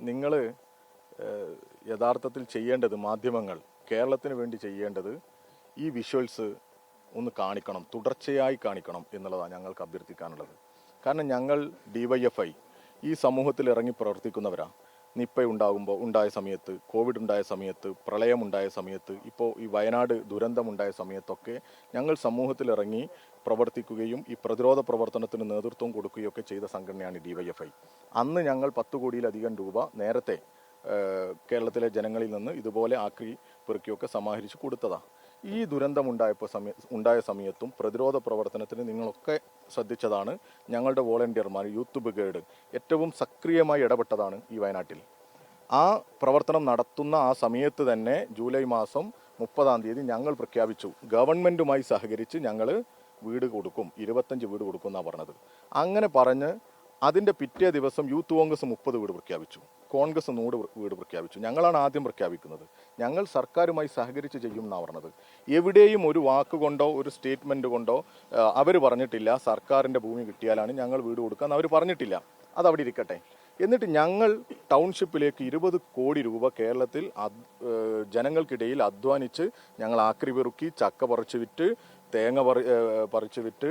നിങ്ങൾ യഥാർത്ഥത്തിൽ ചെയ്യേണ്ടത് മാധ്യമങ്ങൾ കേരളത്തിന് വേണ്ടി ചെയ്യേണ്ടത് ഈ വിഷ്വൽസ് ഒന്ന് കാണിക്കണം, തുടർച്ചയായി കാണിക്കണം എന്നുള്ളതാണ് ഞങ്ങൾക്ക് അഭ്യർത്ഥിക്കാനുള്ളത്. കാരണം ഞങ്ങൾ DYFI ഈ സമൂഹത്തിൽ ഇറങ്ങി പ്രവർത്തിക്കുന്നവരാണ്. നിപ്പ ഉണ്ടായ സമയത്ത്, കോവിഡ് ഉണ്ടായ സമയത്ത്, പ്രളയമുണ്ടായ സമയത്ത്, ഇപ്പോൾ ഈ വയനാട് ദുരന്തമുണ്ടായ സമയത്തൊക്കെ ഞങ്ങൾ സമൂഹത്തിലിറങ്ങി പ്രവർത്തിക്കുകയും ഈ പ്രതിരോധ പ്രവർത്തനത്തിന് നേതൃത്വം കൊടുക്കുകയൊക്കെ ചെയ്ത സംഘടനയാണ് DYFI. അന്ന് ഞങ്ങൾ 10 കോടിയിലധികം രൂപ നേരത്തെ കേരളത്തിലെ ജനങ്ങളിൽ നിന്ന് ഇതുപോലെ ആക്കി പെറുക്കിയൊക്കെ സമാഹരിച്ച് കൊടുത്തതാണ്. ഈ ഉണ്ടായ സമയത്തും പ്രതിരോധ പ്രവർത്തനത്തിന് നിങ്ങളൊക്കെ ശ്രദ്ധിച്ചതാണ്. ഞങ്ങളുടെ വോളണ്ടിയർമാർ, യൂത്ത് ബ്രിഗേഡ് ഏറ്റവും സക്രിയമായി ഇടപെട്ടതാണ് ഈ വയനാട്ടിൽ. ആ പ്രവർത്തനം നടത്തുന്ന ആ സമയത്ത് തന്നെ ജൂലൈ മാസം 30-ാം തീയതി ഞങ്ങൾ പ്രഖ്യാപിച്ചു, ഗവൺമെൻറ്റുമായി സഹകരിച്ച് ഞങ്ങൾ വീട് കൊടുക്കും, 25 വീട് കൊടുക്കും എന്നാണ് പറഞ്ഞത്. അങ്ങനെ പറഞ്ഞ് അതിൻ്റെ പിറ്റേ ദിവസം യൂത്ത് കോൺഗ്രസ് 30 വീട് പ്രഖ്യാപിച്ചു, കോൺഗ്രസ് 100 വീട് പ്രഖ്യാപിച്ചു. ഞങ്ങളാണ് ആദ്യം പ്രഖ്യാപിക്കുന്നത്. ഞങ്ങൾ സർക്കാരുമായി സഹകരിച്ച് ചെയ്യും എന്നാണ് പറഞ്ഞത്. എവിടെയും ഒരു വാക്കുകൊണ്ടോ ഒരു സ്റ്റേറ്റ്മെൻറ്റ് കൊണ്ടോ അവർ പറഞ്ഞിട്ടില്ല സർക്കാരിൻ്റെ ഭൂമി കിട്ടിയാലാണ് ഞങ്ങൾ വീട് കൊടുക്കുക, അവർ പറഞ്ഞിട്ടില്ല. അതവിടെ ഇരിക്കട്ടെ. എന്നിട്ട് ഞങ്ങൾ ടൗൺഷിപ്പിലേക്ക് 20 കോടി രൂപ കേരളത്തിൽ ജനങ്ങൾക്കിടയിൽ അധ്വാനിച്ച് ഞങ്ങൾ ആക്രി പെറുക്കി, ചക്ക പറിച്ച് വിറ്റ്, തേങ്ങ പറിച്ച് വിറ്റ്,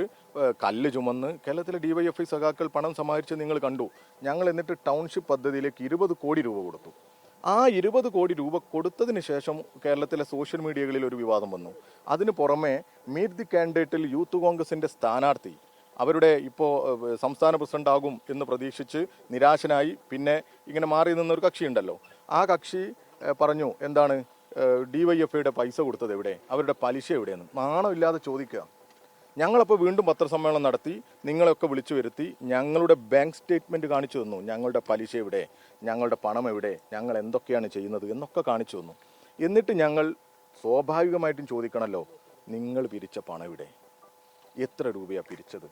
കല്ല് ചുമന്ന് കേരളത്തിലെ DYFI സഖാക്കൾ പണം സമാഹരിച്ച് നിങ്ങൾ കണ്ടു. ഞങ്ങൾ എന്നിട്ട് ടൗൺഷിപ്പ് പദ്ധതിയിലേക്ക് 20 കോടി രൂപ കൊടുത്തു. ആ 20 കോടി രൂപ കൊടുത്തതിന് ശേഷം കേരളത്തിലെ സോഷ്യൽ മീഡിയകളിൽ ഒരു വിവാദം വന്നു. അതിന് പുറമെ മീറ്റ് ദി കാൻഡിഡേറ്റിൽ യൂത്ത് കോൺഗ്രസിൻ്റെ സ്ഥാനാർത്ഥി അവരുടെ ഇപ്പോൾ സംസ്ഥാന പ്രസിഡന്റ് ആകും എന്ന് പ്രതീക്ഷിച്ച് നിരാശനായി പിന്നെ ഇങ്ങനെ മാറി നിന്നൊരു കക്ഷിയുണ്ടല്ലോ. ആ കക്ഷി പറഞ്ഞു, എന്താണ് DYFIയുടെ പൈസ കൊടുത്തത് എവിടെ, അവരുടെ പലിശ എവിടെയെന്ന് നാണമില്ലാതെ ചോദിക്കുക. ഞങ്ങളപ്പോൾ വീണ്ടും പത്രസമ്മേളനം നടത്തി, നിങ്ങളെയൊക്കെ വിളിച്ചു വരുത്തി, ഞങ്ങളുടെ ബാങ്ക് സ്റ്റേറ്റ്മെൻറ്റ് കാണിച്ചു തന്നു. ഞങ്ങളുടെ പലിശ എവിടെ, ഞങ്ങളുടെ പണം എവിടെ, ഞങ്ങൾ എന്തൊക്കെയാണ് ചെയ്യുന്നത് എന്നൊക്കെ കാണിച്ചു തന്നു. എന്നിട്ട് ഞങ്ങൾ സ്വാഭാവികമായിട്ടും ചോദിക്കണമല്ലോ, നിങ്ങൾ പിരിച്ച പണം എവിടെ, എത്ര രൂപയാണ് പിരിച്ചത്,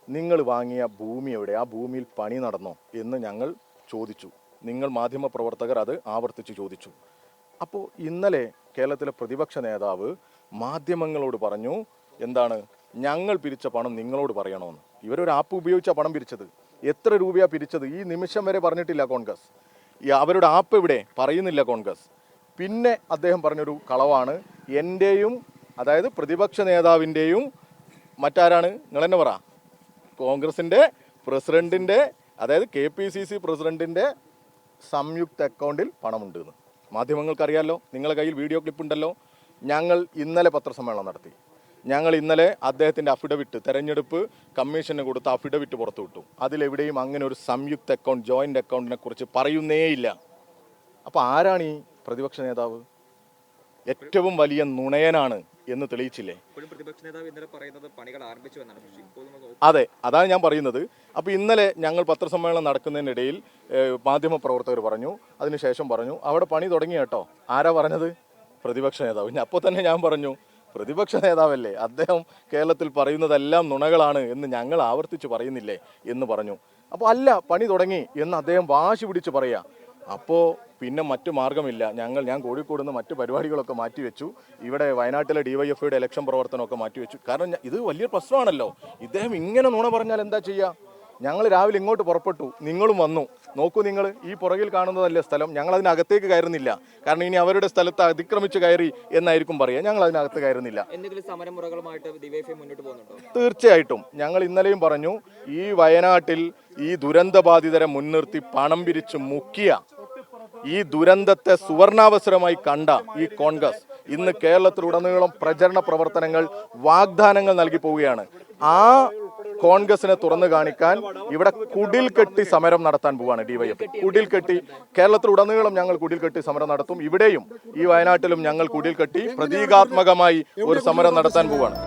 നിങ്ങൾ വാങ്ങിയ ഭൂമി എവിടെ, ആ ഭൂമിയിൽ പണി നടന്നോ എന്ന് ഞങ്ങൾ ചോദിച്ചു. നിങ്ങൾ മാധ്യമപ്രവർത്തകർ അത് ആവർത്തിച്ച് ചോദിച്ചു. അപ്പോൾ ഇന്നലെ കേരളത്തിലെ പ്രതിപക്ഷ നേതാവ് മാധ്യമങ്ങളോട് പറഞ്ഞു, എന്താണ് ഞങ്ങൾ പിരിച്ച പണം നിങ്ങളോട് പറയണമെന്ന്. ഇവരൊരു ആപ്പ് ഉപയോഗിച്ചാണ് പണം പിരിച്ചത്. എത്ര രൂപയാണ് പിരിച്ചത് ഈ നിമിഷം വരെ പറഞ്ഞിട്ടില്ല കോൺഗ്രസ്. അവരുടെ ആപ്പ് എവിടെ പറയുന്നില്ല കോൺഗ്രസ്. പിന്നെ അദ്ദേഹം പറഞ്ഞൊരു കളവാണ്, എൻ്റെയും അതായത് പ്രതിപക്ഷ നേതാവിൻ്റെയും മറ്റാരാണ് നിങ്ങൾ തന്നെ പറ, കോൺഗ്രസിൻ്റെ പ്രസിഡന്റിൻ്റെ അതായത് KPCC പ്രസിഡന്റിൻ്റെ സംയുക്ത അക്കൗണ്ടിൽ പണമുണ്ട് എന്ന് മാധ്യമങ്ങൾക്കറിയാമല്ലോ. നിങ്ങളുടെ കയ്യിൽ വീഡിയോ ക്ലിപ്പ് ഉണ്ടല്ലോ. ഞങ്ങൾ ഇന്നലെ പത്രസമ്മേളനം നടത്തി. ഞങ്ങൾ ഇന്നലെ അദ്ദേഹത്തിൻ്റെ അഫിഡവിറ്റ്, തെരഞ്ഞെടുപ്പ് കമ്മീഷന് കൊടുത്ത അഫിഡവിറ്റ് പുറത്തുവിട്ടു. അതിലെവിടെയും അങ്ങനെ ഒരു സംയുക്ത അക്കൗണ്ട്, ജോയിൻ്റ് അക്കൗണ്ടിനെ കുറിച്ച് പറയുന്നേയില്ല. അപ്പോൾ ആരാണ് ഈ പ്രതിപക്ഷ നേതാവ്? ഏറ്റവും വലിയ നുണയനാണ് എന്ന് തെളിയിച്ചില്ലേ? അതെ, അതാണ് ഞാൻ പറയുന്നത്. അപ്പോൾ ഇന്നലെ ഞങ്ങൾ പത്രസമ്മേളനം നടക്കുന്നതിനിടയിൽ മാധ്യമപ്രവർത്തകർ പറഞ്ഞു, അതിനുശേഷം പറഞ്ഞു അവിടെ പണി തുടങ്ങി കേട്ടോ. ആരാ പറഞ്ഞത്? പ്രതിപക്ഷ നേതാവ്. അപ്പോൾ തന്നെ ഞാൻ പറഞ്ഞു, പ്രതിപക്ഷ നേതാവല്ലേ, അദ്ദേഹം കേരളത്തിൽ പറയുന്നതെല്ലാം നുണകളാണ് എന്ന് ഞങ്ങൾ ആവർത്തിച്ച് പറയുന്നില്ലേ എന്ന് പറഞ്ഞു. അപ്പോൾ അല്ല, പണി തുടങ്ങി എന്ന് അദ്ദേഹം വാശി പിടിച്ച് പറയാ. അപ്പോൾ പിന്നെ മറ്റു മാർഗമില്ല. ഞാൻ കോഴിക്കോട് നിന്ന് മറ്റു പരിപാടികളൊക്കെ മാറ്റിവെച്ചു. ഇവിടെ വയനാട്ടിലെ DYFIയുടെ ഇലക്ഷൻ പ്രവർത്തനമൊക്കെ മാറ്റിവെച്ചു. കാരണം ഇത് വലിയ പ്രശ്നമാണല്ലോ. ഇദ്ദേഹം ഇങ്ങനെ നുണ പറഞ്ഞാൽ എന്താ ചെയ്യുക? ഞങ്ങൾ രാവിലെ ഇങ്ങോട്ട് പുറപ്പെട്ടു, നിങ്ങളും വന്നു. നോക്കൂ, നിങ്ങൾ ഈ പുറകിൽ കാണുന്നതല്ലേ സ്ഥലം. ഞങ്ങൾ അതിനകത്തേക്ക് കയറുന്നില്ല. കാരണം ഇനി അവരുടെ സ്ഥലത്ത് അതിക്രമിച്ച് കയറി എന്നായിരിക്കും പറയുക. ഞങ്ങൾ അതിനകത്ത് കയറുന്നില്ല. തീർച്ചയായിട്ടും ഞങ്ങൾ ഇന്നലെയും പറഞ്ഞു, ഈ വയനാട്ടിൽ ഈ ദുരന്തബാധിതരെ മുൻനിർത്തി പണം പിരിച്ച് മുക്കിയ, ഈ ദുരന്തത്തെ സുവർണാവസരമായി കണ്ട ഈ കോൺഗ്രസ് ഇന്ന് കേരളത്തിലുടനീളം പ്രചരണ പ്രവർത്തനങ്ങൾ, വാഗ്ദാനങ്ങൾ നൽകി പോവുകയാണ്. ആ കോൺഗ്രസിനെ തുറന്നു കാണിക്കാൻ ഇവിടെ കുടിൽ കെട്ടി സമരം നടത്താൻ പോവാണ് DYFI. കുടിൽ കെട്ടി കേരളത്തിലുടനീളം ഞങ്ങൾ കുടിൽ കെട്ടി സമരം നടത്തും. ഇവിടെയും ഈ വയനാട്ടിലും ഞങ്ങൾ കുടിൽ കെട്ടി പ്രതീകാത്മകമായി ഒരു സമരം നടത്താൻ പോവാണ്.